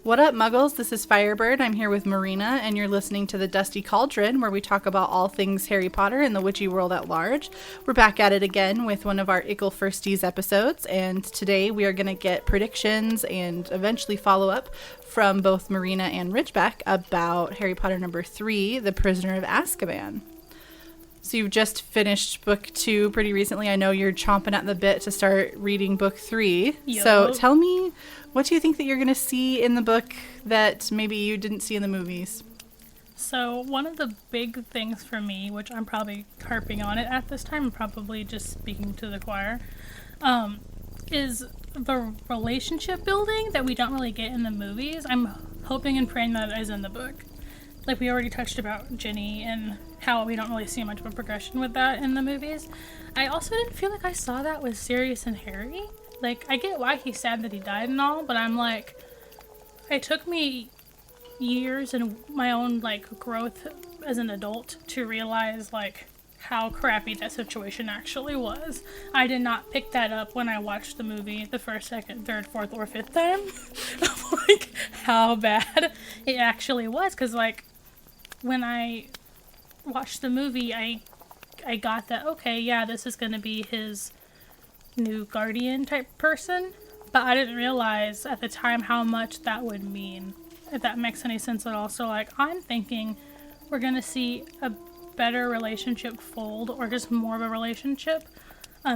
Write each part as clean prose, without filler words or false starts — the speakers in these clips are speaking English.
What up, Muggles? This is Firebyrd. I'm here with Marina, and you're listening to The Dusty Cauldron, where we talk about all things Harry Potter and the witchy world at large. We're back at it again with one of our Ickle Firsties episodes, and today we are going to get predictions and eventually follow up from both Marina and Ridgeback about Harry Potter number 3, The Prisoner of Azkaban. So you've just finished book 2 pretty recently. I know you're chomping at the bit to start reading book 3. Yo. So tell me, what do you think that you're going to see in the book that maybe you didn't see in the movies? So one of the big things for me, which I'm probably harping on it at this time, and probably just speaking to the choir, is the relationship building that we don't really get in the movies. I'm hoping and praying that is in the book. Like we already touched about Ginny and how we don't really see much of a progression with that in the movies. I also didn't feel like I saw that with Sirius and Harry. Like, I get why he's sad that he died and all, but I'm like, it took me years and my own, like, growth as an adult to realize, like, how crappy that situation actually was. I did not pick that up when I watched the movie the first, second, third, fourth, or fifth time. Like, how bad it actually was. Because, like, when I watched the movie, I got that, okay, yeah, this is going to be his new guardian type person, but I didn't realize at the time how much that would mean, if that makes any sense at all. So like, I'm thinking we're gonna see a better relationship fold, or just more of a relationship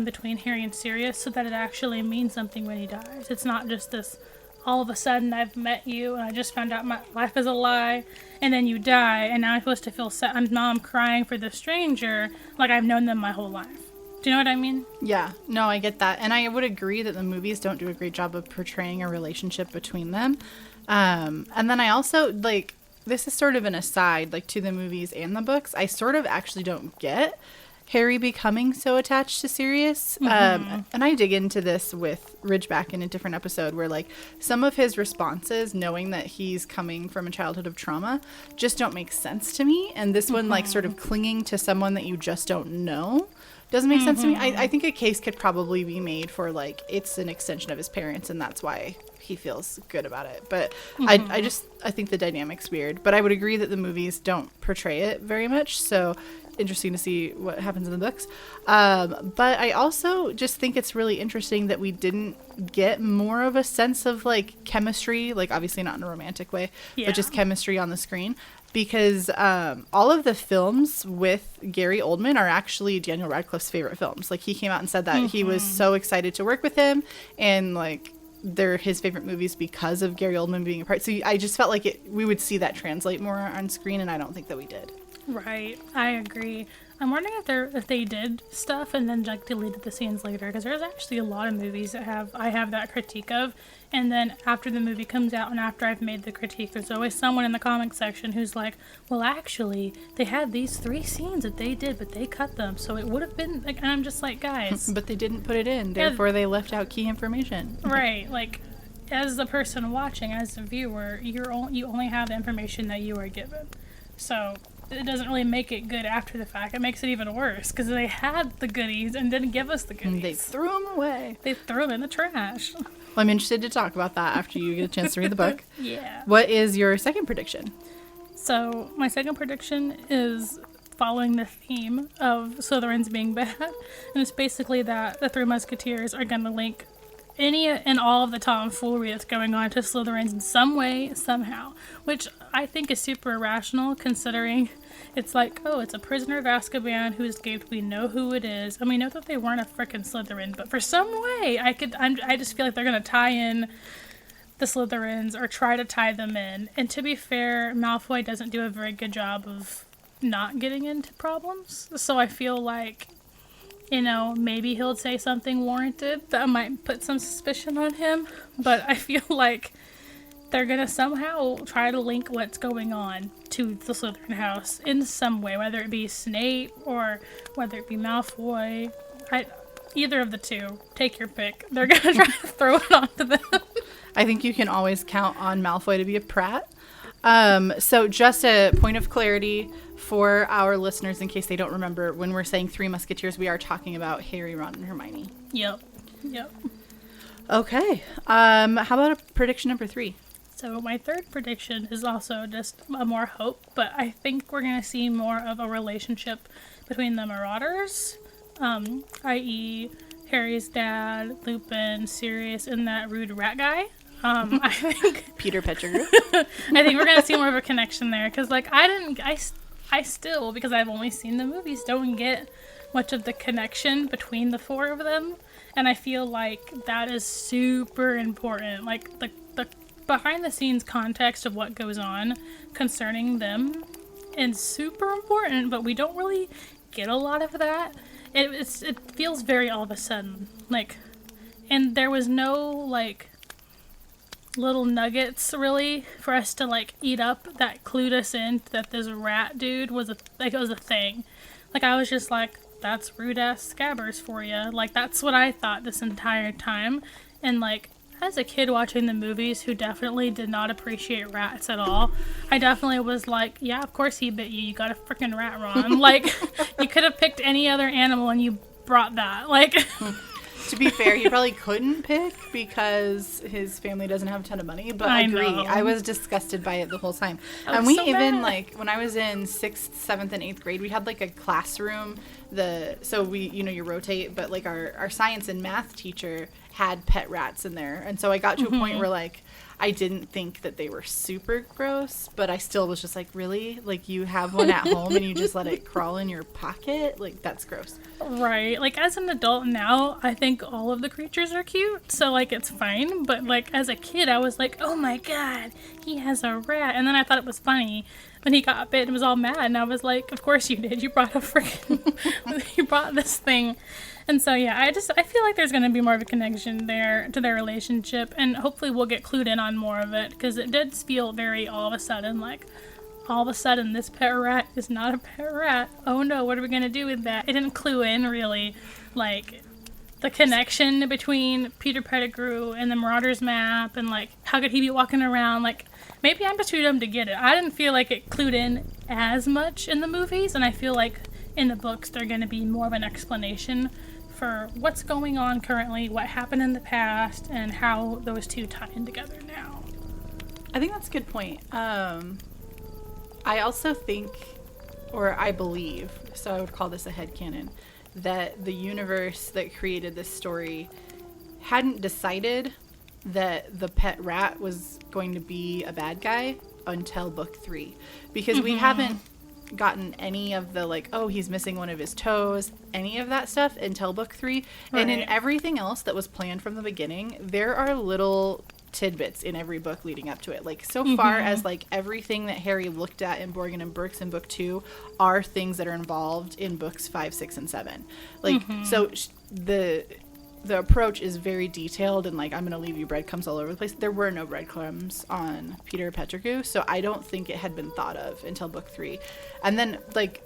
between Harry and Sirius, so that it actually means something when he dies. It's not just this all of a sudden I've met you and I just found out my life is a lie, and then you die and now I'm supposed to feel sad, now I'm crying for the stranger like I've known them my whole life. Do you know what I mean? Yeah, no, I get that. And I would agree that the movies don't do a great job of portraying a relationship between them. And then I also, like, this is sort of an aside, like, to the movies and the books. I sort of actually don't get Harry becoming so attached to Sirius. And I dig into this with Ridgeback in a different episode where, like, some of his responses, knowing that he's coming from a childhood of trauma, just don't make sense to me. And this one, like, sort of clinging to someone that you just don't know doesn't make sense to me. I think a case could probably be made for, like, it's an extension of his parents and that's why he feels good about it. But I think the dynamic's weird. But I would agree that the movies don't portray it very much. So interesting to see what happens in the books. But I also just think it's really interesting that we didn't get more of a sense of, like, chemistry, like, obviously not in a romantic way, but just chemistry on the screen. Because all of the films with Gary Oldman are actually Daniel Radcliffe's favorite films. Like, he came out and said that he was so excited to work with him, and, like, they're his favorite movies because of Gary Oldman being a part. So I just felt like we would see that translate more on screen, and I don't think that we did. Right, I agree. I'm wondering if they did stuff and then, like, deleted the scenes later, because there's actually a lot of movies that I have that critique of, and then after the movie comes out and after I've made the critique, there's always someone in the comic section who's like, well, actually, they had these 3 scenes that they did, but they cut them, so it would have been, like, and I'm just like, guys. But they didn't put it in, therefore they left out key information. Right, like, as the person watching, as the viewer, you only have the information that you are given. So it doesn't really make it good after the fact. It makes it even worse because they had the goodies and didn't give us the goodies. And they threw them away. They threw them in the trash. Well, I'm interested to talk about that after you get a chance to read the book. Yeah. What is your second prediction? So my second prediction is following the theme of Slytherins being bad. And it's basically that the 3 Musketeers are going to link any and all of the tomfoolery that's going on to Slytherins in some way, somehow. Which I think is super irrational, considering it's like, oh, it's a prisoner of Azkaban who escaped. We know who it is. And we know that they weren't a frickin' Slytherin. But for some way, I just feel like they're going to tie in the Slytherins or try to tie them in. And to be fair, Malfoy doesn't do a very good job of not getting into problems. So I feel like, you know, maybe he'll say something warranted that might put some suspicion on him. But I feel like they're going to somehow try to link what's going on to the Slytherin house in some way, whether it be Snape or whether it be Malfoy. Either of the two. Take your pick. They're going to try to throw it onto them. I think you can always count on Malfoy to be a prat. So just a point of clarity for our listeners in case they don't remember, when we're saying 3 Musketeers, we are talking about Harry, Ron, and Hermione. Yep. Okay. How about a prediction number 3? So my third prediction is also just a more hope, but I think we're going to see more of a relationship between the Marauders, i.e. Harry's dad, Lupin, Sirius, and that rude rat guy. I think Peter Pettigrew. I think we're gonna see more of a connection there, because like I still, because I've only seen the movies, don't get much of the connection between the four of them, and I feel like that is super important. Like the behind the scenes context of what goes on concerning them is super important, but we don't really get a lot of that. It feels very all of a sudden, like, and there was no like little nuggets really for us to like eat up that clued us in that this rat dude was it was a thing. Like I was just like, that's rude ass Scabbers for you. Like that's what I thought this entire time. And like as a kid watching the movies who definitely did not appreciate rats at all, I definitely was like, yeah, of course he bit you. You got a freaking rat, Ron. Like you could have picked any other animal and you brought that. Like to be fair, he probably couldn't pick because his family doesn't have a ton of money, but I agree. know. I was disgusted by it the whole time. I And was we so even, mad. like, when I was in 6th, 7th, and 8th grade, we had, like, a classroom. So we, you rotate, but, like, our science and math teacher had pet rats in there. And so I got to a point where, like, I didn't think that they were super gross, but I still was just like, really? Like, you have one at home and you just let it crawl in your pocket? Like, that's gross. Right. Like, as an adult now, I think all of the creatures are cute, so, like, it's fine. But, like, as a kid, I was like, oh my god, he has a rat. And then I thought it was funny when he got bit and was all mad. And I was like, of course you did. You brought a freaking... you brought this thing. And so, yeah, I feel like there's going to be more of a connection there to their relationship. And hopefully we'll get clued in on more of it. Because it did feel very all of a sudden, like... all of a sudden, this pet rat is not a pet rat. Oh no, what are we going to do with that? It didn't clue in, really, like, the connection between Peter Pettigrew and the Marauders map, and, like, how could he be walking around? Like, maybe I'm just too dumb to get it. I didn't feel like it clued in as much in the movies, and I feel like in the books, they're going to be more of an explanation for what's going on currently, what happened in the past, and how those two tie in together now. I think that's a good point. I also think, or I believe, so I would call this a headcanon, that the universe that created this story hadn't decided that the pet rat was going to be a bad guy until book 3. Because we haven't gotten any of the, like, oh, he's missing one of his toes, any of that stuff until book 3. Right. And in everything else that was planned from the beginning, there are little tidbits in every book leading up to it. Like, so far as, like, everything that Harry looked at in Borgin and Burkes in book 2 are things that are involved in books 5, 6, and 7. Like, so the approach is very detailed, and, like, I'm gonna leave you breadcrumbs all over the place. There were no breadcrumbs on Peter Pettigrew, so I don't think it had been thought of until book 3. And then, like,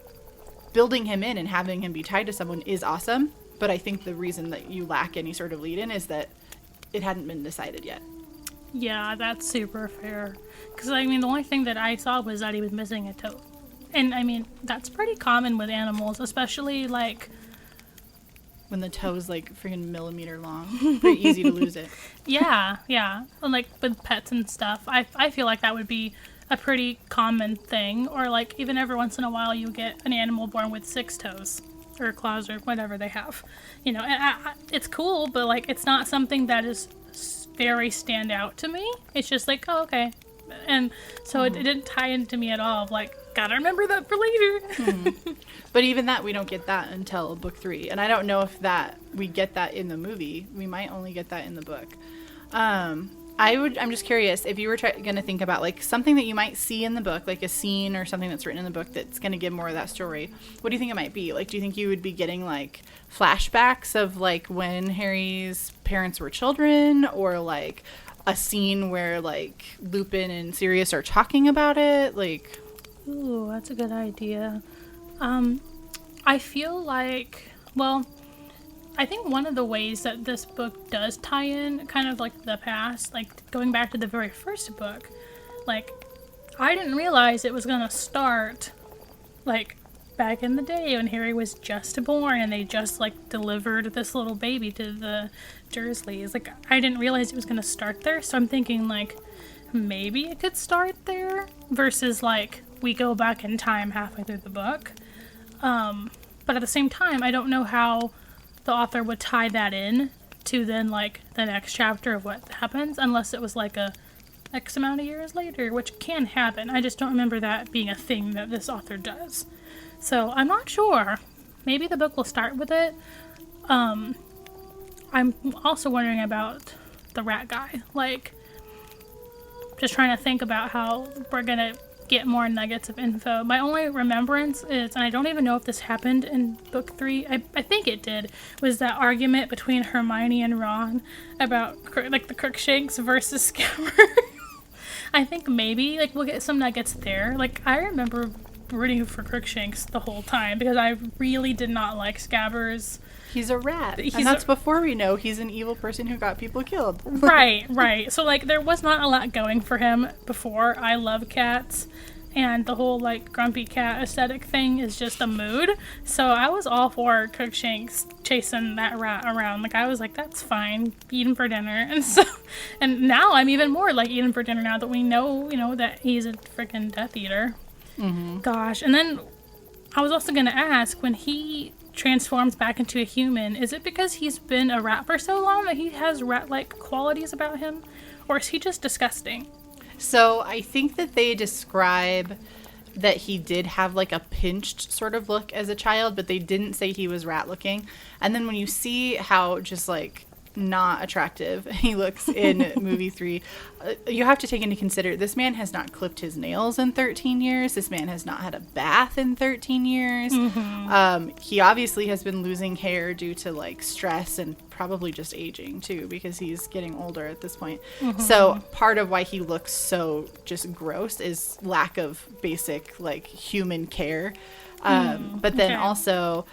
building him in and having him be tied to someone is awesome, but I think the reason that you lack any sort of lead-in is that it hadn't been decided yet. Yeah, that's super fair. Because, I mean, the only thing that I saw was that he was missing a toe. And, I mean, that's pretty common with animals, especially, like... when the toe is, like, freaking millimeter long. Pretty easy to lose it. Yeah. And, like, with pets and stuff, I feel like that would be a pretty common thing. Or, like, even every once in a while you get an animal born with 6 toes. Or claws, or whatever they have. You know, and it's cool, but, like, it's not something that is... very stand out to me. It's just like, oh, okay. And so it didn't tie into me at all. Like, gotta remember that for later. But even that, we don't get that until book 3. And I don't know if that we get that in the movie. We might only get that in the book. I'm just curious if you were going to think about, like, something that you might see in the book, like a scene or something that's written in the book that's going to give more of that story. What do you think it might be? Like, do you think you would be getting, like, flashbacks of, like, when Harry's parents were children, or, like, a scene where, like, Lupin and Sirius are talking about it? Like, Ooh, that's a good idea. I feel like, well, I think one of the ways that this book does tie in, kind of like the past, like going back to the very first book, like, I didn't realize it was going to start, like, back in the day when Harry was just born and they just, like, delivered this little baby to the Dursleys. Like, I didn't realize it was going to start there, so I'm thinking, like, maybe it could start there versus like we go back in time halfway through the book. But at the same time, I don't know how the author would tie that in to then like the next chapter of what happens, unless it was like a X amount of years later, which can happen. I just don't remember that being a thing that this author does. So I'm not sure. Maybe the book will start with it. I'm also wondering about the rat guy. Like, just trying to think about how we're going to get more nuggets of info. My only remembrance is, and I don't even know if this happened in book 3, I think it did, was that argument between Hermione and Ron about like the Crookshanks versus Scabbers. I think maybe like we'll get some nuggets there. Like, I remember rooting for Crookshanks the whole time because I really did not like Scabbers. He's a rat. And that's before we know he's an evil person who got people killed. Right. So, like, there was not a lot going for him before. I love cats. And the whole, like, grumpy cat aesthetic thing is just a mood. So I was all for Crookshanks chasing that rat around. Like, I was like, that's fine. Eat him for dinner. And now I'm even more like, eat him for dinner now that we know, that he's a freaking Death Eater. Mm-hmm. Gosh. And then I was also going to ask, when he transforms back into a human, is it because he's been a rat for so long that he has rat-like qualities about him? Or is he just disgusting? So I think that they describe that he did have like a pinched sort of look as a child, but they didn't say he was rat looking. And then when you see how just like not attractive he looks in movie 3, you have to take into consider this man has not clipped his nails in 13 years. This man has not had a bath in 13 years. Mm-hmm. He obviously has been losing hair due to like stress and probably just aging too, because he's getting older at this point. Mm-hmm. So part of why he looks so just gross is lack of basic like human care. But then also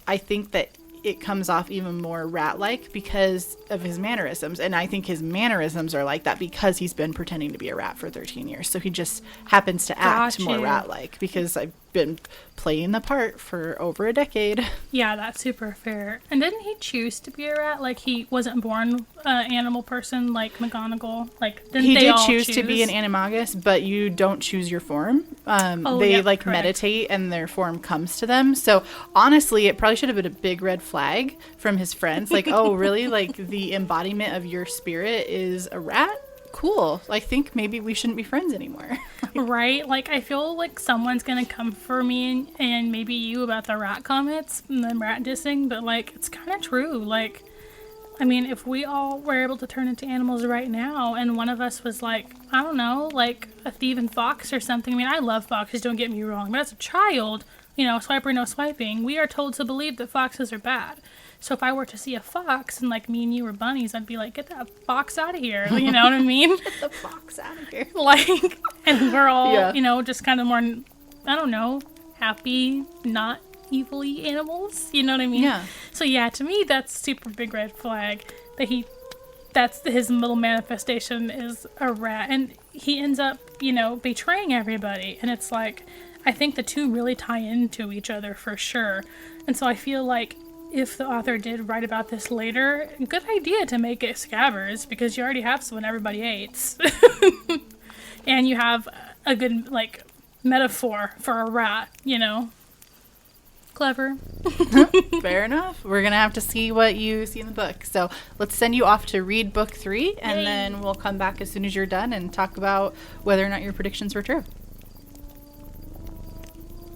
I think that it comes off even more rat-like because of his mannerisms. And I think his mannerisms are like that because he's been pretending to be a rat for 13 years. So he just happens to act more rat-like because I've been playing the part for over a decade. Yeah, that's super fair. And didn't he choose to be a rat? Like, he wasn't born an animal person like McGonagall? Like, didn't he they did all choose to be an animagus, but you don't choose your form. They meditate and their form comes to them. So honestly, it probably should have been a big red flag from his friends. Like, oh, really? Like, the embodiment of your spirit is a rat? Cool. I think maybe we shouldn't be friends anymore. Right? Like, I feel like someone's gonna come for me and maybe you about the rat comments and the rat dissing, but like, it's kind of true. Like, I mean, if we all were able to turn into animals right now and one of us was like, I don't know, like a thieving fox or something. I mean, I love foxes, don't get me wrong, but as a child, swipe or no swiping, we are told to believe that foxes are bad. So if I were to see a fox and like me and you were bunnies, I'd be like, get that fox out of here. You know what I mean? Get the fox out of here. Like, and we're all, just kind of more, I don't know, happy, not evilly animals. You know what I mean? Yeah. So yeah, to me, that's super big red flag that that's his middle manifestation is a rat. And he ends up, betraying everybody. And it's like, I think the two really tie into each other for sure. And so I feel like if the author did write about this later, good idea to make it Scabbers, because you already have someone everybody hates. And you have a good, like, metaphor for a rat, Clever. Fair enough. We're going to have to see what you see in the book. So let's send you off to read book 3, and then we'll come back as soon as you're done and talk about whether or not your predictions were true.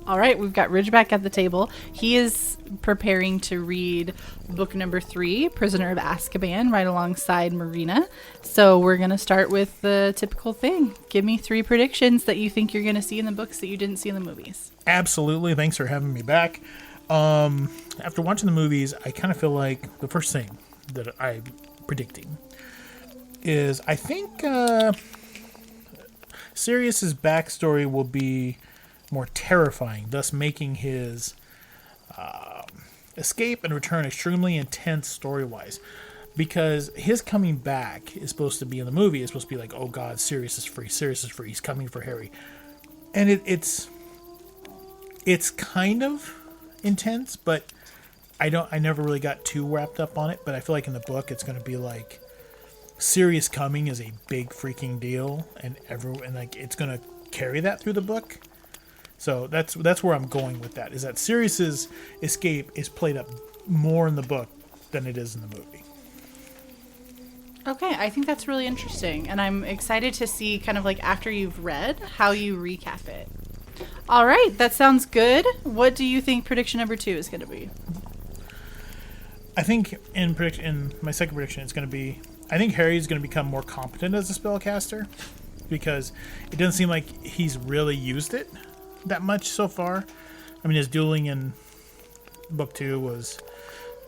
All right, we've got Ridgeback at the table. He is preparing to read book number 3, Prisoner of Azkaban, right alongside Marina. So we're going to start with the typical thing. Give me 3 predictions that you think you're going to see in the books that you didn't see in the movies. Absolutely. Thanks for having me back. After watching the movies, I kind of feel like the first thing that I'm predicting is I think Sirius's backstory will be more terrifying, thus making his escape and return extremely intense story-wise. Because his coming back is supposed to be in the movie, it's supposed to be like, oh god, Sirius is free, he's coming for Harry. And it's kind of intense, but I never really got too wrapped up on it. But I feel like in the book it's going to be like Sirius coming is a big freaking deal, and like it's gonna carry that through the book. So that's where I'm going with that. Is that Sirius's escape is played up more in the book than it is in the movie. Okay, I think that's really interesting, and I'm excited to see kind of like after you've read how you recap it. All right, that sounds good. What do you think prediction number 2 is going to be? I think in my second prediction, it's going to be, I think Harry's going to become more competent as a spellcaster, because it doesn't seem like he's really used it that much so far. I mean, his dueling in book 2 was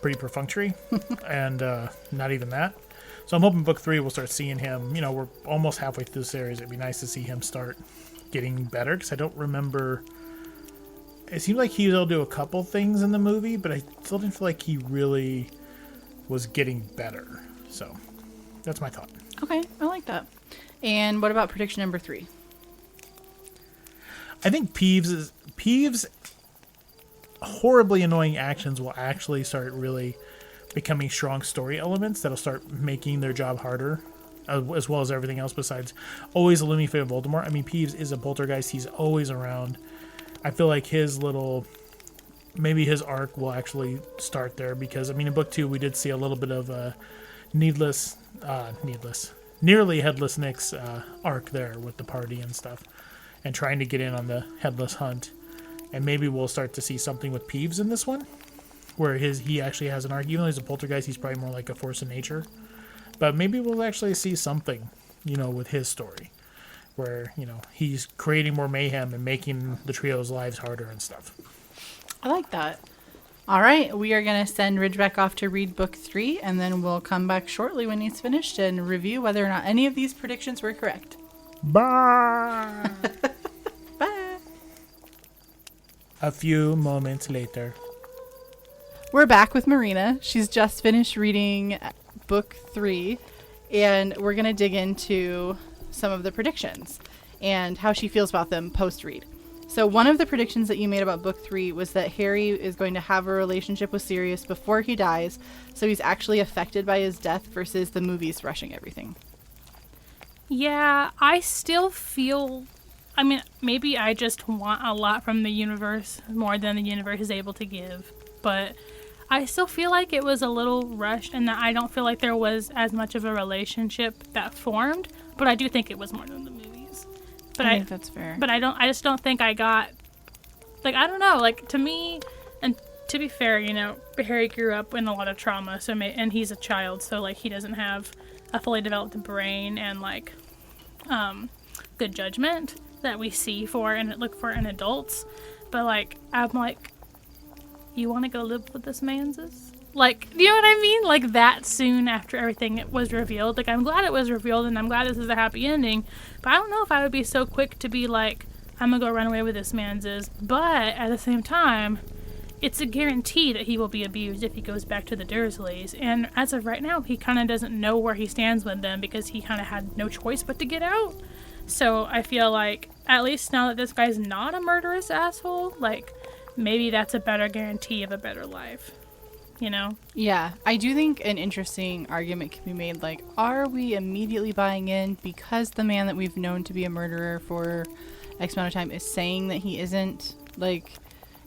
pretty perfunctory, and not even that. So I'm hoping book 3 we'll start seeing him. You know, we're almost halfway through the series. It'd be nice to see him start getting better, because I don't remember. It seemed like he was able to do a couple things in the movie, but I still didn't feel like he really was getting better. So that's my thought. Okay, I like that. And what about prediction number 3? I think Peeves' horribly annoying actions will actually start really becoming strong story elements that'll start making their job harder, as well as everything else besides always eliminating Voldemort. I mean, Peeves is a poltergeist. He's always around. I feel like maybe his arc will actually start there, because, I mean, in book 2, we did see a little bit of nearly Headless Nick's arc there with the party and stuff, and trying to get in on the Headless hunt. And maybe we'll start to see something with Peeves in this one, where he actually has an arc. Even though he's a poltergeist, he's probably more like a force of nature. But maybe we'll actually see something, with his story, where, he's creating more mayhem and making the trio's lives harder and stuff. I like that. All right, we are going to send Ridgeback off to read book 3, and then we'll come back shortly when he's finished and review whether or not any of these predictions were correct. Bye! Bye! A few moments later. We're back with Marina. She's just finished reading book 3, and we're going to dig into some of the predictions and how she feels about them post-read. So one of the predictions that you made about book 3 was that Harry is going to have a relationship with Sirius before he dies, so he's actually affected by his death versus the movies rushing everything. Yeah, I still feel... I mean, maybe I just want a lot from the universe more than the universe is able to give, but I still feel like it was a little rushed, and that I don't feel like there was as much of a relationship that formed, but I do think it was more than the movies. But I think that's fair. But I just don't think I got, like, I don't know, like, to me, and to be fair, Harry grew up in a lot of trauma, and he's a child, so, like, he doesn't have a fully developed brain and, like, good judgment that we see for and look for in adults. But, like, I'm like, you want to go live with this man's? Like, you know what I mean? Like, that soon after everything was revealed. Like, I'm glad it was revealed, and I'm glad this is a happy ending. But I don't know if I would be so quick to be like, I'm going to go run away with this man's. But, at the same time, it's a guarantee that he will be abused if he goes back to the Dursleys. And as of right now, he kind of doesn't know where he stands with them, because he kind of had no choice but to get out. So, I feel like, at least now that this guy's not a murderous asshole, like, maybe that's a better guarantee of a better life, Yeah, I do think an interesting argument can be made, like, are we immediately buying in because the man that we've known to be a murderer for X amount of time is saying that he isn't, like,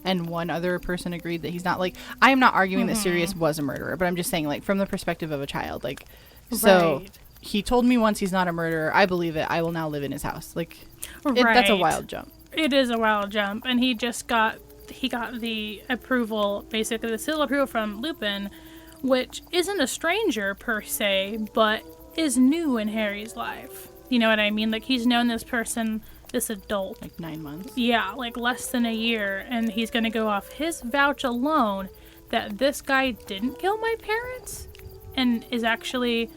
and one other person agreed that he's not, like, I am not arguing that Sirius was a murderer, but I'm just saying, like, from the perspective of a child, like, so right. He told me once he's not a murderer, I believe it, I will now live in his house, like, that's a wild jump. It is a wild jump, and he got the approval, basically the seal approval from Lupin, which isn't a stranger per se, but is new in Harry's life. You know what I mean? Like, he's known this person, this adult. Like 9 months? Yeah, like less than a year, and he's going to go off his vouch alone that this guy didn't kill my parents and is actually,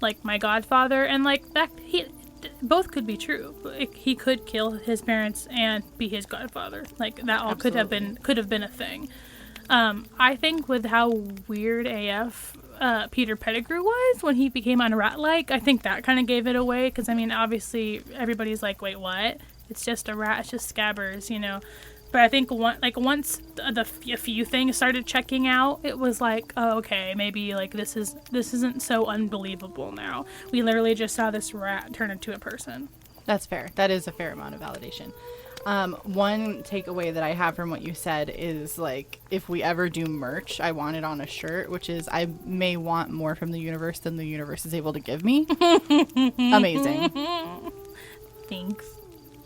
like, my godfather, and, like, that both could be true. Like, he could kill his parents and be his godfather. Like, that all could have been a thing. I think with how weird AF Peter Pettigrew was when he became unrat-like, I think that kind of gave it away. Because, I mean, obviously everybody's like, wait, what? It's just a rat. It's just Scabbers, But I think once a few things started checking out, it was like, oh, okay, maybe like this isn't so unbelievable now. We literally just saw this rat turn into a person. That's fair. That is a fair amount of validation. One takeaway that I have from what you said is, like, if we ever do merch, I want it on a shirt, which is I may want more from the universe than the universe is able to give me. Amazing. Thanks.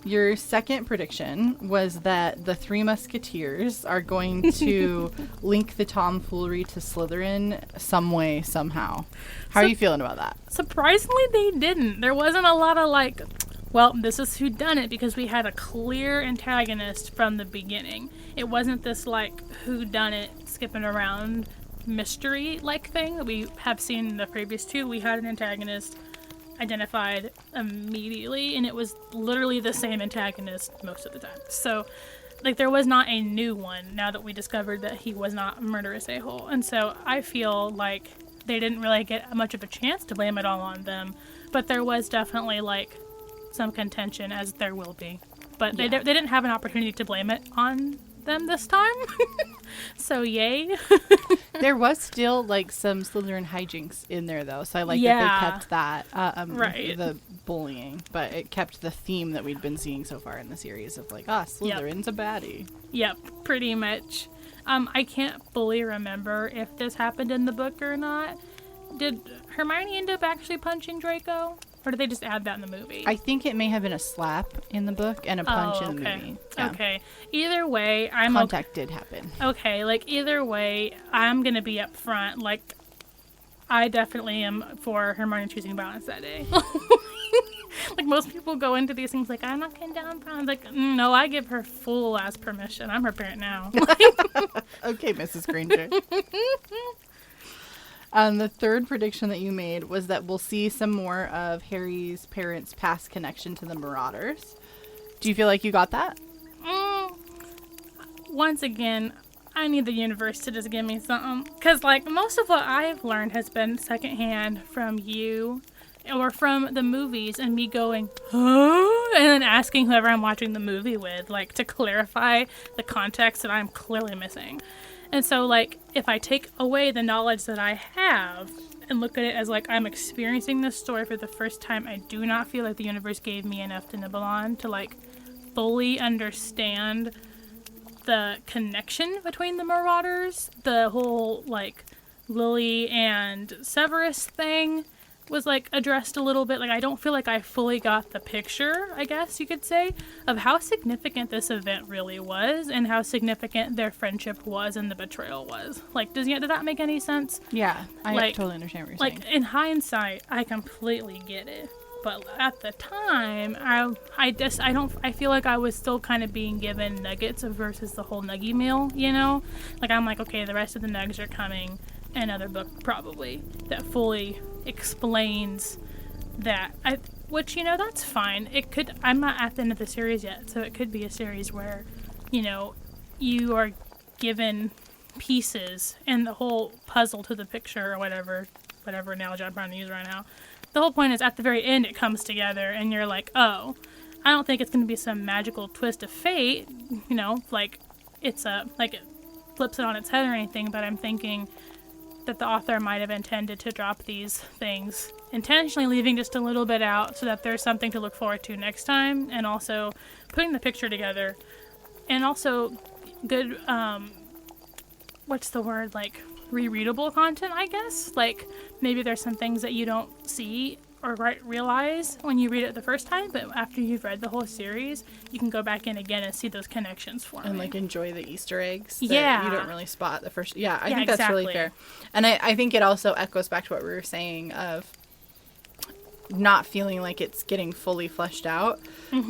Your second prediction was that the Three Musketeers are going to link the tomfoolery to Slytherin some way, somehow. How are you feeling about that? Surprisingly, they didn't. There wasn't a lot of like, well, this is who done it, because we had a clear antagonist from the beginning. It wasn't this like who done it skipping around mystery like thing that we have seen in the previous two. We had an antagonist identified immediately, and it was literally the same antagonist most of the time. So like there was not a new one now that we discovered that he was not a murderous a-hole. And so I feel like they didn't really get much of a chance to blame it all on them, but there was definitely like some contention, as there will be, but they didn't have an opportunity to blame it on them this time. So yay. There was still like some Slytherin hijinks in there though, so I like that they kept that right, the bullying, but it kept the theme that we'd been seeing so far in the series of like, Slytherin's a baddie. Yep, pretty much. I can't fully remember if this happened in the book or not. Did Hermione end up actually punching Draco? Or did they just add that in the movie? I think it may have been a slap in the book and a punch in the movie. Yeah. Okay. Either way, Contact did happen. Okay, like either way, I'm going to be up front. Like, I definitely am for Hermione choosing violence that day. Like, most people go into these things like, I'm not getting down violence. Like, no, I give her full ass permission. I'm her parent now. Okay, Mrs. Granger. The third prediction that you made was that we'll see some more of Harry's parents' past connection to the Marauders. Do you feel like you got that? Once again, I need the universe to just give me something. Because, like, most of what I've learned has been secondhand from you or from the movies and me going, huh? And then asking whoever I'm watching the movie with, like, to clarify the context that I'm clearly missing. And so, like, if I take away the knowledge that I have and look at it as, like, I'm experiencing this story for the first time, I do not feel like the universe gave me enough to nibble on to, like, fully understand the connection between the Marauders. The whole, like, Lily and Severus thing was, like, addressed a little bit. Like, I don't feel like I fully got the picture, I guess you could say, of how significant this event really was and how significant their friendship was and the betrayal was. Like, did that make any sense? Yeah, I like, totally understand what you're saying. Like, in hindsight, I completely get it. But at the time, I feel like I was still kind of being given nuggets versus the whole nuggy meal, you know? Like, I'm like, okay, the rest of the nugs are coming. Another book probably that fully explains that. Which, you know, that's fine. It could. I'm not at the end of the series yet, so it could be a series where, you know, you are given pieces and the whole puzzle to the picture or whatever analogy I'm trying to use right now. The whole point is at the very end it comes together and you're like, oh, I don't think it's going to be some magical twist of fate, you know, like it's like it flips it on its head or anything, but I'm thinking that the author might have intended to drop these things, intentionally leaving just a little bit out so that there's something to look forward to next time, and also putting the picture together, and also good, what's the word, like, rereadable content, I guess? Like, maybe there's some things that you don't see or realize when you read it the first time, but after you've read the whole series, you can go back in again and see those connections for me. And, like, enjoy the Easter eggs that you don't really spot the first. Yeah, I think that's really fair. And I think it also echoes back to what we were saying of not feeling like it's getting fully fleshed out,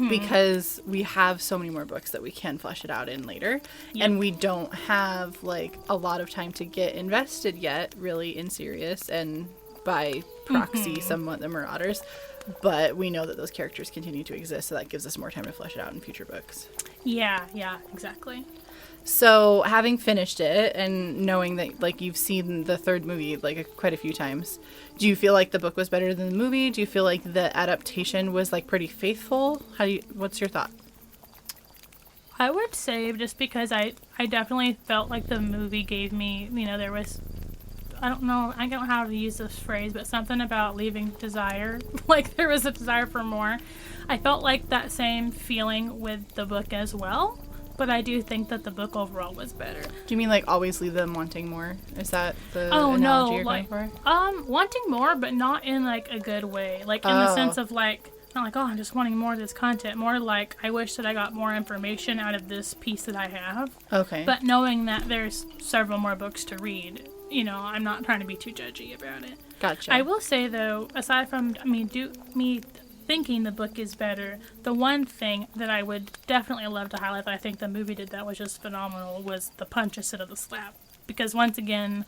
because we have so many more books that we can flesh it out in later. Yep. And we don't have, like, a lot of time to get invested yet, really, in Sirius and by proxy somewhat the Marauders, but we know that those characters continue to exist, so that gives us more time to flesh it out in future books. Yeah, exactly. So having finished it and knowing that, like, you've seen the third movie like quite a few times, do you feel like the book was better than the movie? Do you feel like the adaptation was, like, pretty faithful? What's your thought? I would say just because I definitely felt like the movie gave me, there was, I don't know how to use this phrase, but something about leaving desire. Like there was a desire for more. I felt like that same feeling with the book as well, but I do think that the book overall was better. Do you mean like always leave them wanting more? Is that the Oh analogy no, you're like going for? wanting more, but not in like a good way. Like in the sense of like not like, oh, I'm just wanting more of this content. More like I wish that I got more information out of this piece that I have. Okay. But knowing that there's several more books to read, I'm not trying to be too judgy about it. Gotcha. I will say though, aside from me thinking the book is better, the one thing that I would definitely love to highlight that I think the movie did that was just phenomenal was the punch instead of the slap. Because once again,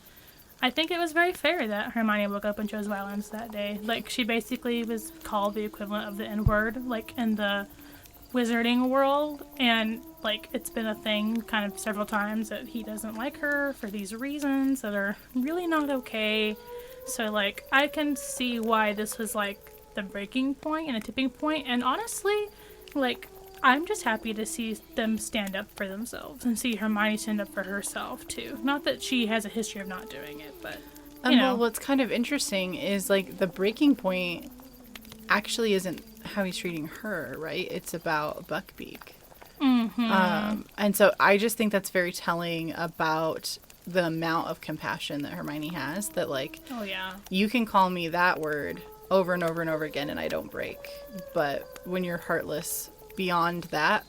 I think it was very fair that Hermione woke up and chose violence that day. Like, she basically was called the equivalent of the N-word, like, in the wizarding world. And, like, it's been a thing kind of several times that he doesn't like her for these reasons that are really not okay. So, like, I can see why this was, like, the breaking point and a tipping point. And honestly, like, I'm just happy to see them stand up for themselves and see Hermione stand up for herself too. Not that she has a history of not doing it, but Well, what's kind of interesting is like the breaking point actually isn't how he's treating her, right? It's about Buckbeak. Mm-hmm. And so I just think that's very telling about the amount of compassion that Hermione has. That like, oh yeah, you can call me that word over and over and over again and I don't break. But when you're heartless beyond that,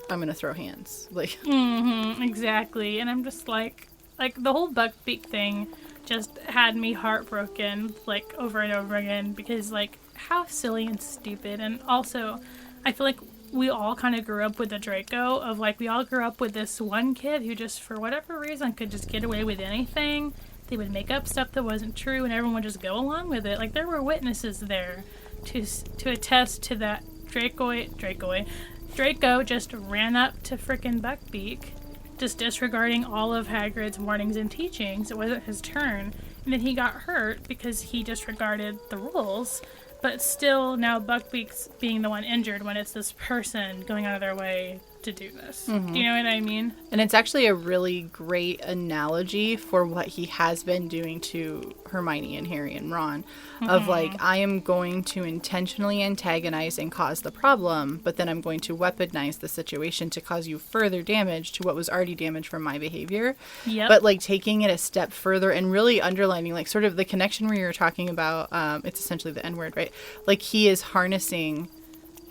I'm gonna throw hands. Like, exactly. And I'm just like the whole Buckbeak thing just had me heartbroken, like over and over again, because like how silly and stupid. And also, I feel like we all kind of grew up with the Draco of like we all grew up with this one kid who just for whatever reason could just get away with anything. They would make up stuff that wasn't true, and everyone would just go along with it. Like there were witnesses there to attest to that. Draco just ran up to frickin' Buckbeak, just disregarding all of Hagrid's warnings and teachings. It wasn't his turn. And then he got hurt because he disregarded the rules. But still, now Buckbeak's being the one injured when it's this person going out of their way to do this. Do you know what I mean? And it's actually a really great analogy for what he has been doing to Hermione and Harry and Ron. Of like, I am going to intentionally antagonize and cause the problem, but then I'm going to weaponize the situation to cause you further damage to what was already damage from my behavior. Yep. But like taking it a step further and really underlining like sort of the connection where you're talking about, it's essentially the N-word, right? Like he is harnessing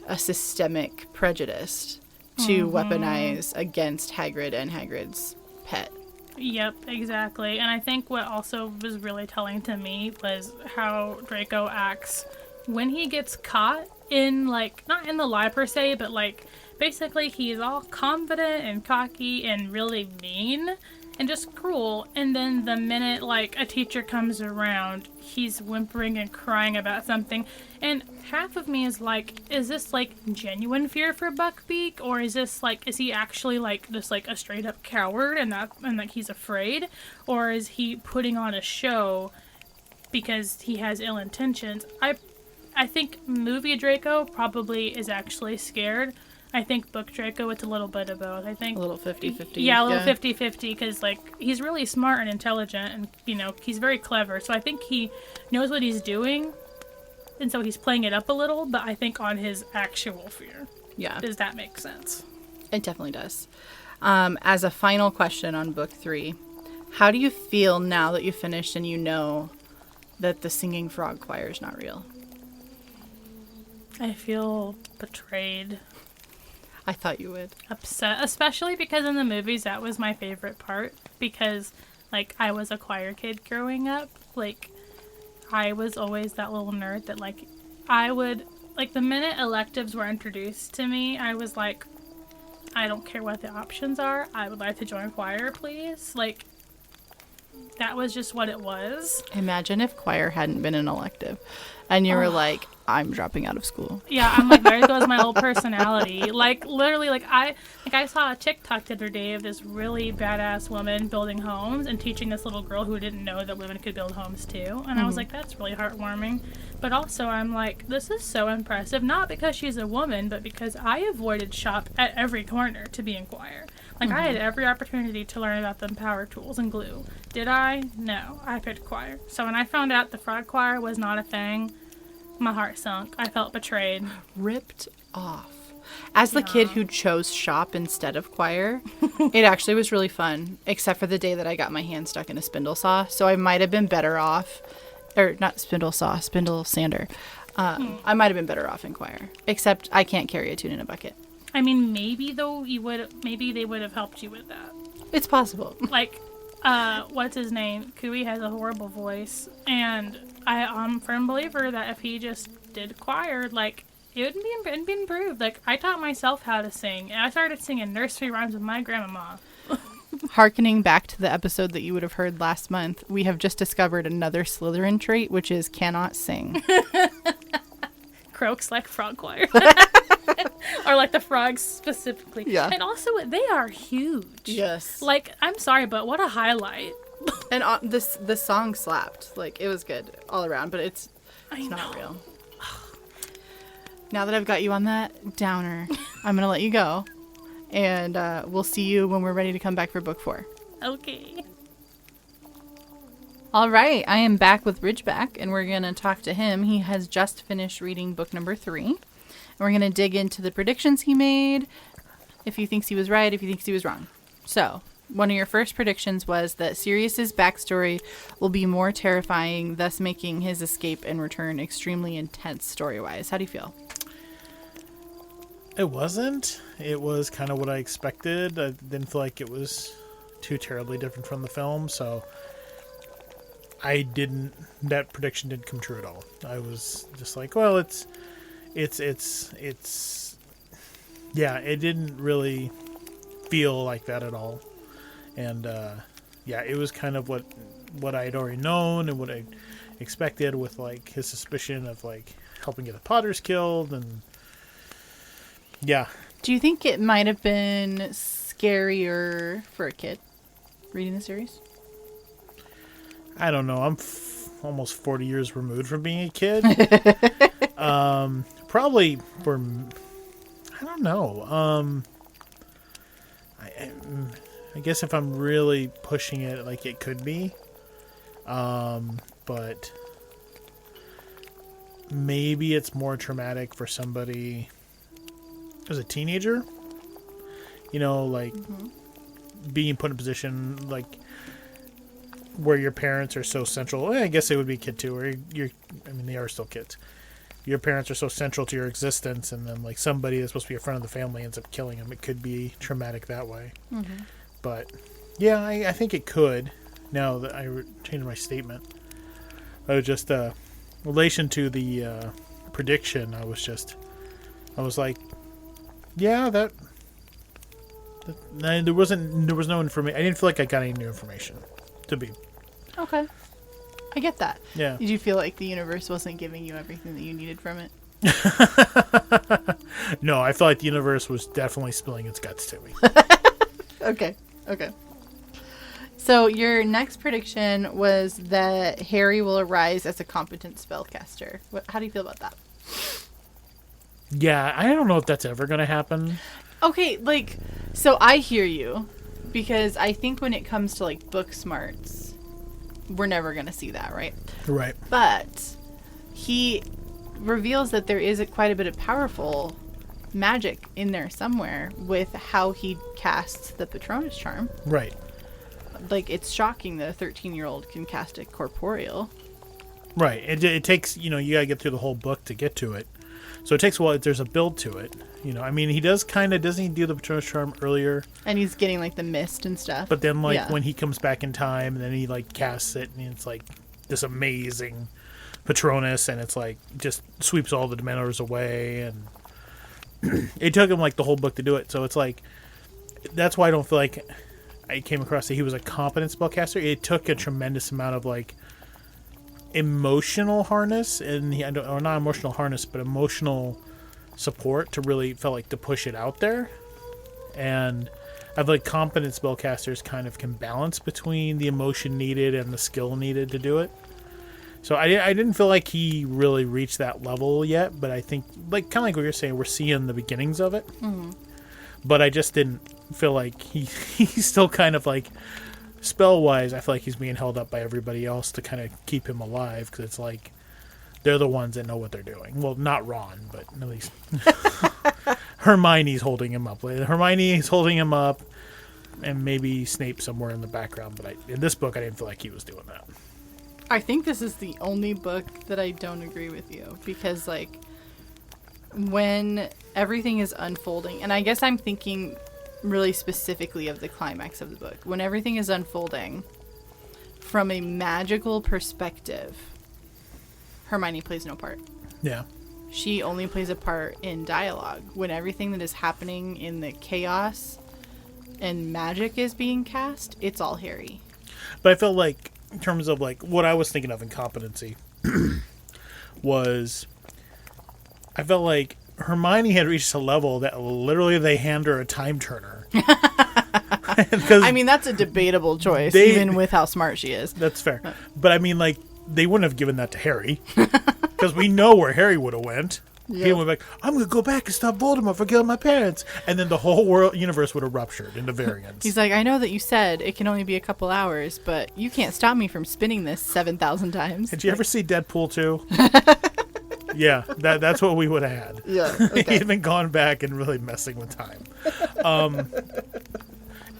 a systemic prejudice to weaponize against Hagrid and Hagrid's pet. Yep, exactly. And I think what also was really telling to me was how Draco acts when he gets caught in, like, not in the lie per se, but, like, basically he's all confident and cocky and really mean and just cruel. And then the minute, like, a teacher comes around, he's whimpering and crying about something. And half of me is like, is this, like, genuine fear for Buckbeak? Or is this, like, is he actually, like, just, like, a straight-up coward and like, he's afraid? Or is he putting on a show because he has ill intentions? I think movie Draco probably is actually scared. I think book Draco, it's a little bit of both. I think A little 50-50. Yeah, a little 50-50 because, like, he's really smart and intelligent and, he's very clever. So I think he knows what he's doing, and so he's playing it up a little, but I think on his actual fear. Yeah. Does that make sense? It definitely does. As a final question on book 3, how do you feel now that you finished and you know that the singing frog choir is not real? I feel betrayed. I thought you would. Upset, especially because in the movies that was my favorite part because, like, I was a choir kid growing up. Like, I was always that little nerd that, like, I would, like, the minute electives were introduced to me, I was like, I don't care what the options are. I would like to join choir, please. Like, that was just what it was. Imagine if choir hadn't been an elective and you were like, I'm dropping out of school. Yeah, I'm like, there goes my whole personality. Like, literally, I saw a TikTok the other day of this really badass woman building homes and teaching this little girl who didn't know that women could build homes too. And I was like, that's really heartwarming. But also, I'm like, this is so impressive. Not because she's a woman, but because I avoided shop at every corner to be in choir. Like, I had every opportunity to learn about the power tools and glue. Did I? No. I picked choir. So when I found out the frog choir was not a thing, my heart sunk. I felt betrayed. Ripped off. As the kid who chose shop instead of choir, it actually was really fun, except for the day that I got my hand stuck in a spindle saw. So I might have been better off, or not spindle saw, spindle sander. I might have been better off in choir, except I can't carry a tune in a bucket. I mean, maybe though maybe they would have helped you with that. It's possible. Like, what's his name? Kui has a horrible voice, and I'm a firm believer that if he just did choir, like, it would be improved. Like, I taught myself how to sing, and I started singing nursery rhymes with my grandmama. Harkening back to the episode that you would have heard last month, we have just discovered another Slytherin trait, which is cannot sing. Croaks like frog choir. Or like the frogs specifically. Yeah. And also, they are huge. Yes. Like, I'm sorry, but what a highlight. And the song slapped. Like, it was good all around, but it's not real. Now that I've got you on that downer, I'm going to let you go. And we'll see you when we're ready to come back for book 4. Okay. All right. I am back with Ridgeback, and we're going to talk to him. He has just finished reading book number 3. And we're going to dig into the predictions he made, if he thinks he was right, if he thinks he was wrong. So, one of your first predictions was that Sirius's backstory will be more terrifying, thus making his escape and return extremely intense story-wise. How do you feel? It wasn't. It was kind of what I expected. I didn't feel like it was too terribly different from the film, so that prediction didn't come true at all. I was just like, well, yeah, it didn't really feel like that at all. And, yeah, it was kind of what I had already known and what I expected, with, like, his suspicion of, like, helping get the Potters killed, and yeah. Do you think it might have been scarier for a kid reading the series? I don't know. I'm almost 40 years removed from being a kid. Probably for, I don't know. I guess if I'm really pushing it, like, it could be. But maybe it's more traumatic for somebody as a teenager. You know, like, being put in a position, like, where your parents are so central. Well, I guess they would be a kid too, or they are still kids. Your parents are so central to your existence, and then, like, somebody that's supposed to be a friend of the family ends up killing them. It could be traumatic that way. Mm-hmm. But yeah, I think it could. Now that I changed my statement, I was just relation to the prediction. I was like, yeah, that there was no information. I didn't feel like I got any new information to be. Okay. I get that. Yeah. Did you feel like the universe wasn't giving you everything that you needed from it? No, I felt like the universe was definitely spilling its guts to me. Okay. So your next prediction was that Harry will arise as a competent spellcaster. How do you feel about that? Yeah, I don't know if that's ever going to happen. Okay, like, so I hear you, because I think when it comes to, like, book smarts, we're never going to see that, right? Right. But he reveals that there is quite a bit of powerful magic in there somewhere with how he casts the Patronus charm. Right. Like, it's shocking that a 13-year-old can cast it corporeal. Right. It takes, you got to get through the whole book to get to it. So it takes a while. There's a build to it. He does doesn't he do the Patronus charm earlier? And he's getting, like, the mist and stuff. But then, like, when he comes back in time, and then he, like, casts it, and it's, like, this amazing Patronus, and it's, like, just sweeps all the Dementors away, and it took him, like, the whole book to do it. So it's, like, that's why I don't feel like, I came across that he was a competent spellcaster. It took a tremendous amount of like emotional harness and or not emotional harness, but emotional support to really felt like to push it out there. And I feel like competent spellcasters kind of can balance between the emotion needed and the skill needed to do it. So I didn't feel like he really reached that level yet, but I think like kind of like what you're saying, we're seeing the beginnings of it. Mm-hmm. But I just didn't feel like he's still kind of like spell wise. I feel like he's being held up by everybody else to kind of keep him alive because it's like they're the ones that know what they're doing. Well, not Ron, but at least Hermione's holding him up. Hermione's holding him up, and maybe Snape somewhere in the background. But in this book, I didn't feel like he was doing that. I think this is the only book that I don't agree with you because like when everything is unfolding, and I guess I'm thinking really specifically of the climax of the book, when everything is unfolding from a magical perspective, Hermione plays no part. Yeah. She only plays a part in dialogue. When everything that is happening in the chaos and magic is being cast, it's all Harry. But I felt like, in terms of like what I was thinking of in competency, was I felt like Hermione had reached a level that literally they hand her a time turner. I mean, that's a debatable choice, even with how smart she is. That's fair. But I mean, like, they wouldn't have given that to Harry. Because we know where Harry would have went. Yep. He went back, I'm going to go back and stop Voldemort for killing my parents. And then the whole universe would have ruptured into variants. He's like, I know that you said it can only be a couple hours, but you can't stop me from spinning this 7,000 times. Did you ever see Deadpool 2? Yeah, that's what we would have had. Yeah, okay. He'd been gone back and really messing with time.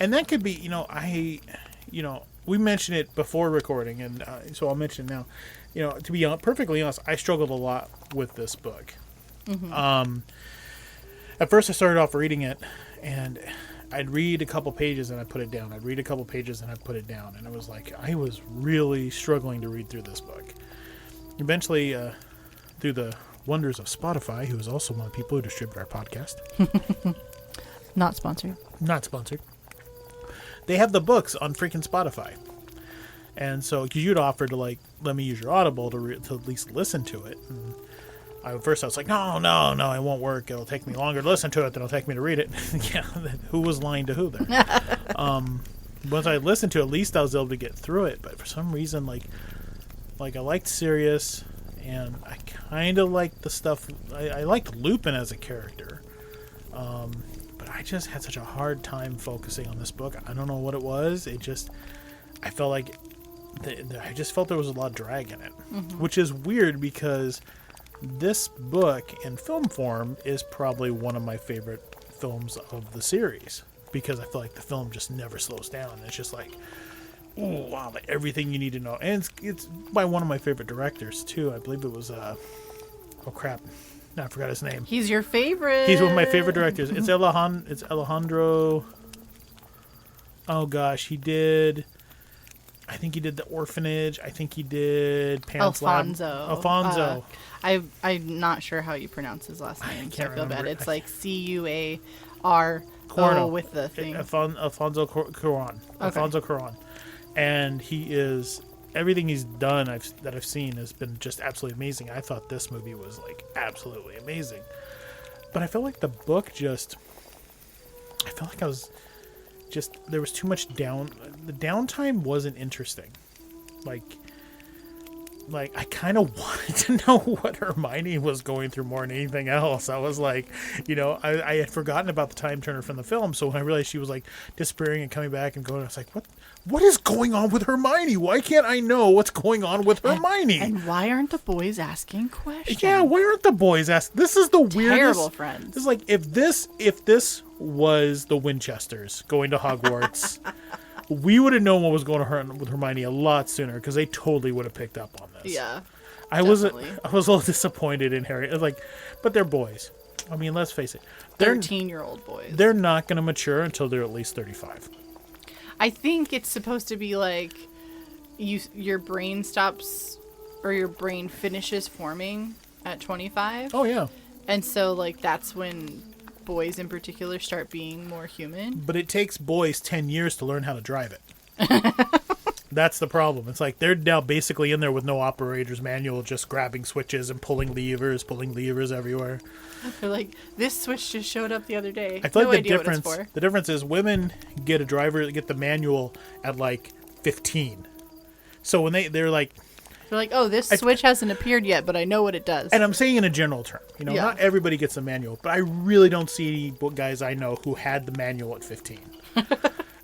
And that could be, we mentioned it before recording, and so I'll mention it now. To be perfectly honest, I struggled a lot with this book. Mm-hmm. At first, I started off reading it, and I'd read a couple pages and I'd put it down. I'd read a couple pages and I'd put it down. And it was like, I was really struggling to read through this book. Eventually, through the wonders of Spotify, who is also one of the people who distribute our podcast. Not sponsored. Not sponsored. They have the books on freaking Spotify. And so, because you'd offered to, like, let me use your Audible to at least listen to it. And at first I was like, no, it won't work. It'll take me longer to listen to it than it'll take me to read it. Yeah, who was lying to who there? Once I listened to it, at least I was able to get through it. But for some reason, like I liked Sirius, and I kind of liked the stuff. I liked Lupin as a character. But I just had such a hard time focusing on this book. I don't know what it was. I felt like I just felt there was a lot of drag in it, which is weird because this book in film form is probably one of my favorite films of the series because I feel like the film just never slows down. It's just like, oh wow, like everything you need to know, and it's by one of my favorite directors too. I believe it was I forgot his name. He's your favorite. He's one of my favorite directors. It's Alejandro. Oh gosh, I think he did The Orphanage. I think he did Pan's Alfonso. Lab. Alfonso. I'm not sure how you pronounce his last name. I feel remember. bad. It's like Cuaro with the thing. Alfonso Cuarón. Okay. Alfonso Cuarón. And he is, everything he's done that I've seen has been just absolutely amazing. I thought this movie was like absolutely amazing. But I felt like the book there was too much the downtime wasn't interesting. Like I kind of wanted to know what Hermione was going through more than anything else. I was like, I had forgotten about the time turner from the film. So when I realized she was like disappearing and coming back and going, I was like, what is going on with Hermione? Why can't I know what's going on with Hermione? And why aren't the boys asking questions? Yeah, why aren't the boys asking? This is the weirdest. Terrible friends. This is like, if this was the Winchesters going to Hogwarts, we would have known what was going on with Hermione a lot sooner because they totally would have picked up on this. Yeah, I was a little disappointed in Harry. But they're boys. I mean, let's face it. 13-year-old boys. They're not going to mature until they're at least 35. I think it's supposed to be like your brain stops or your brain finishes forming at 25. Oh, yeah. And so, like, that's when boys in particular start being more human. But it takes boys 10 years to learn how to drive it. That's the problem. It's like they're now basically in there with no operator's manual, just grabbing switches and pulling levers everywhere. They're like, this switch just showed up the other day. I feel no like idea what it's for. the difference is women get the manual at like 15. So when they're like, oh, this switch hasn't appeared yet, but I know what it does. and I'm saying in a general term, not everybody gets a manual, but I really don't see any guys I know who had the manual at 15.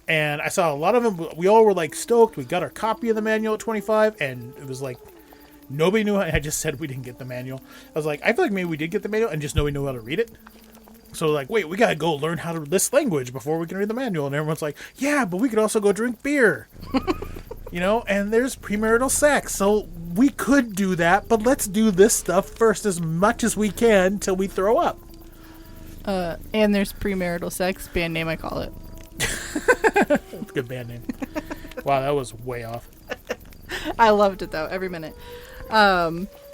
And I saw a lot of them. We all were like stoked. We got our copy of the manual at 25, and it was like nobody knew. I just said we didn't get the manual. I was like, I feel like maybe we did get the manual, and just nobody knew how to read it. So like, wait, we gotta go learn how to this language before we can read the manual. And everyone's like, yeah, but we could also go drink beer. And there's premarital sex, so we could do that. But let's do this stuff first as much as we can till we throw up. And there's premarital sex, band name I call it. That's a good band name. Wow, that was way off. I loved it though, every minute.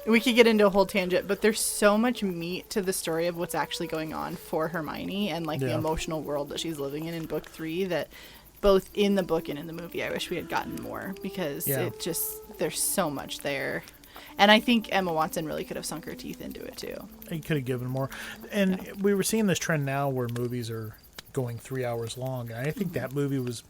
We could get into a whole tangent, but there's so much meat to the story of what's actually going on for Hermione and like the emotional world that she's living in book 3 that both in the book and in the movie I wish we had gotten more because there's so much there. And I think Emma Watson really could have sunk her teeth into it too. He could have given more. And we were seeing this trend now where movies are going 3 hours long. And I think that movie was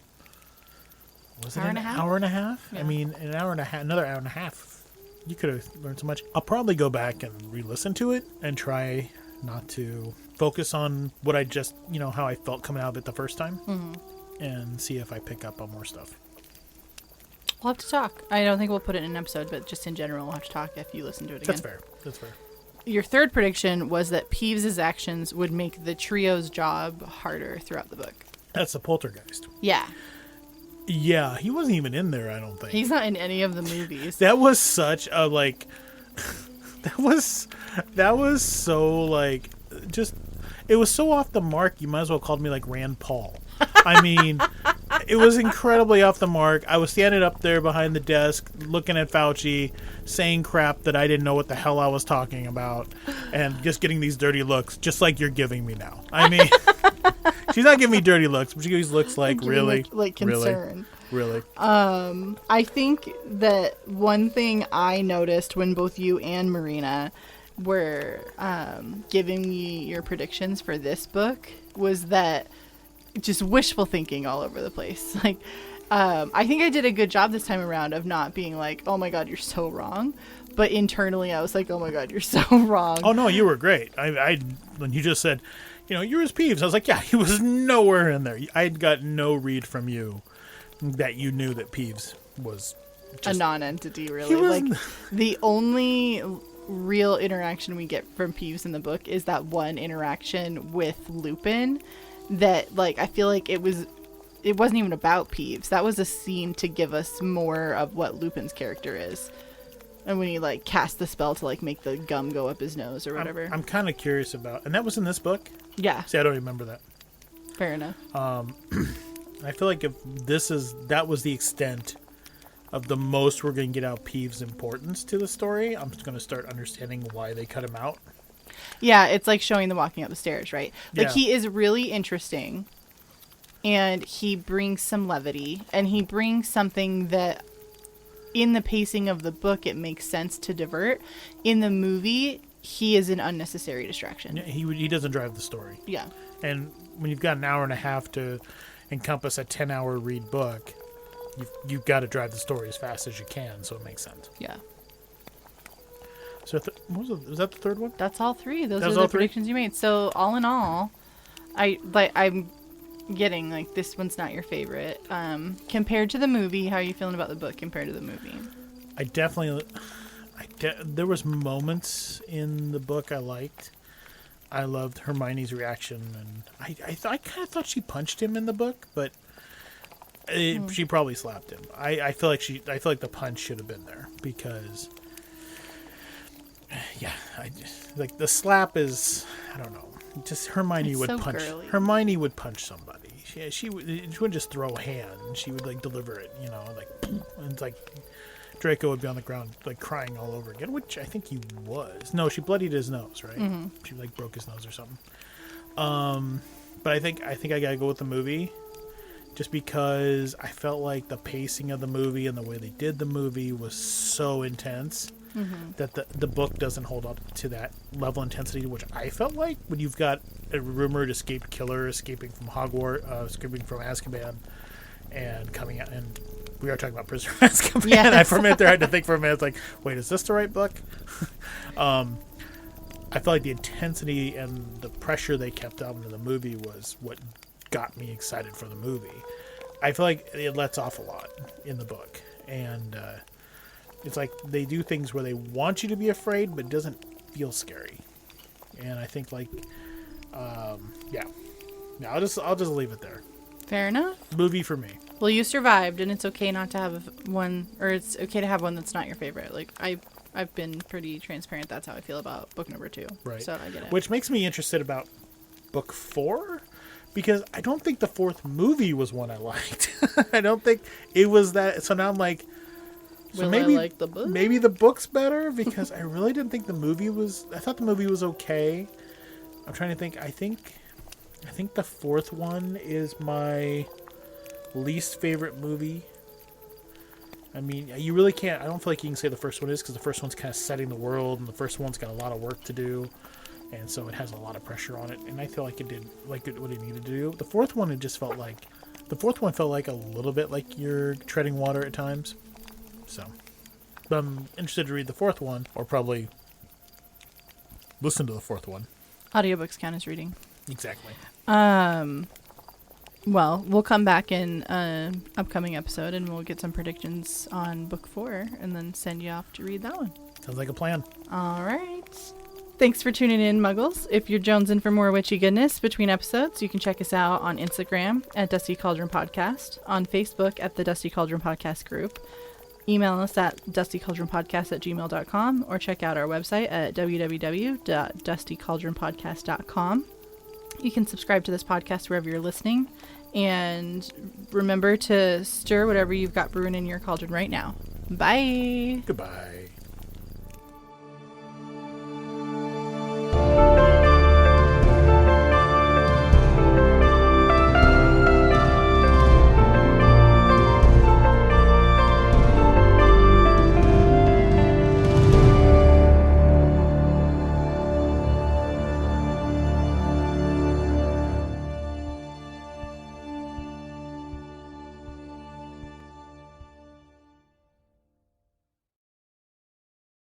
it an hour and a half? Yeah. I mean, an hour and a half, another hour and a half. You could have learned so much. I'll probably go back and re-listen to it and try not to focus on what I just, how I felt coming out of it the first time and see if I pick up on more stuff. We'll have to talk. I don't think we'll put it in an episode, but just in general, we'll have to talk if you listen to it again. That's fair. Your third prediction was that Peeves' actions would make the trio's job harder throughout the book. That's the poltergeist. Yeah. Yeah, he wasn't even in there, I don't think. He's not in any of the movies. That was such a, like... that was so, like... Just... It was so off the mark, you might as well have called me, like, Rand Paul. I mean... It was incredibly off the mark. I was standing up there behind the desk, looking at Fauci, saying crap that I didn't know what the hell I was talking about, and just getting these dirty looks, just like you're giving me now. I mean, she's not giving me dirty looks, but she gives looks like, really? Like concern. Really? I think that one thing I noticed when both you and Marina were giving me your predictions for this book was that just wishful thinking all over the place. Like, I think I did a good job this time around of not being like, oh my God, you're so wrong. But internally, I was like, oh my God, you're so wrong. Oh, no, you were great. I when you just said, you're his Peeves, I was like, yeah, he was nowhere in there. I got no read from you that you knew that Peeves was just a non-entity, really. Like, the only real interaction we get from Peeves in the book is that one interaction with Lupin that, like, I feel like it wasn't even about Peeves. That was a scene to give us more of what Lupin's character is. And when he, like, cast the spell to, like, make the gum go up his nose or whatever. I'm kind of curious about... And that was in this book? Yeah. See, I don't remember that. Fair enough. I feel like if that was the extent of the most we're going to get out Peeves' importance to the story, I'm just going to start understanding why they cut him out. Yeah, it's like showing them walking up the stairs, right? Like, Yeah. he is really interesting, and he brings some levity, and he brings something that, in the pacing of the book, it makes sense to divert. In the movie, he is an unnecessary distraction. Yeah, he doesn't drive the story. Yeah. And when you've got an hour and a half to encompass a 10-hour read book, you've got to drive the story as fast as you can, so it makes sense. Yeah. So was that the third one? That's all three. Those That are was the all three? predictions you made. So all in all, I'm getting like this one's not your favorite. Compared to the movie, how are you feeling about the book compared to the movie? I definitely, there was moments in the book I liked. I loved Hermione's reaction, and I kind of thought she punched him in the book, but she probably slapped him. I feel like the punch should have been there because. Yeah, like the slap is, I don't know. Just Hermione It's would so punch. girly. Hermione would punch somebody. She wouldn't just throw a hand. She would like deliver it, like, and it's like Draco would be on the ground like crying all over again, which I think he was. No, she bloodied his nose, right? Mm-hmm. She like broke his nose or something. But I think I gotta go with the movie, just because I felt like the pacing of the movie and the way they did the movie was so intense that the book doesn't hold up to that level of intensity, which I felt like when you've got a rumored escaped killer escaping from Hogwarts, escaping from Azkaban, and coming out, and we are talking about Prisoner of Azkaban. Yes. I for a minute there had to think for a minute, it's like, wait, is this the right book? I felt like the intensity and the pressure they kept up in the movie was what got me excited for the movie. I feel like it lets off a lot in the book, and it's like they do things where they want you to be afraid, but it doesn't feel scary. And I think yeah, I'll just leave it there. Fair enough. Movie for me. Well, you survived, and it's okay not to have one, or it's okay to have one that's not your favorite. Like I've been pretty transparent. That's how I feel about book number 2. Right. So I get it. Which makes me interested about book 4, because I don't think the 4th movie was one I liked. I don't think it was that. So now I'm like, so Will maybe I like the book? Maybe the book's better, because I really didn't think the movie was. I thought the movie was okay. I'm trying to think. I think the 4th one is my least favorite movie. I mean, you really can't. I don't feel like you can say the first one is, because the first one's kind of setting the world, and the first one's got a lot of work to do, and so it has a lot of pressure on it. And I feel like it did what it needed to do. The 4th one, it just felt like a little bit like you're treading water at times. So, but I'm interested to read the 4th one, or probably listen to the 4th one. Audiobooks count as reading. Exactly. Well, we'll come back in an upcoming episode, and we'll get some predictions on book 4, and then send you off to read that one. Sounds like a plan. All right. Thanks for tuning in, Muggles. If you're jonesing for more witchy goodness between episodes, you can check us out on Instagram at Dusty Cauldron Podcast, on Facebook at the Dusty Cauldron Podcast group. Email us at dustycauldronpodcast@gmail.com, or check out our website at www.dustycauldronpodcast.com. You can subscribe to this podcast wherever you're listening, and remember to stir whatever you've got brewing in your cauldron right now. Bye. Goodbye.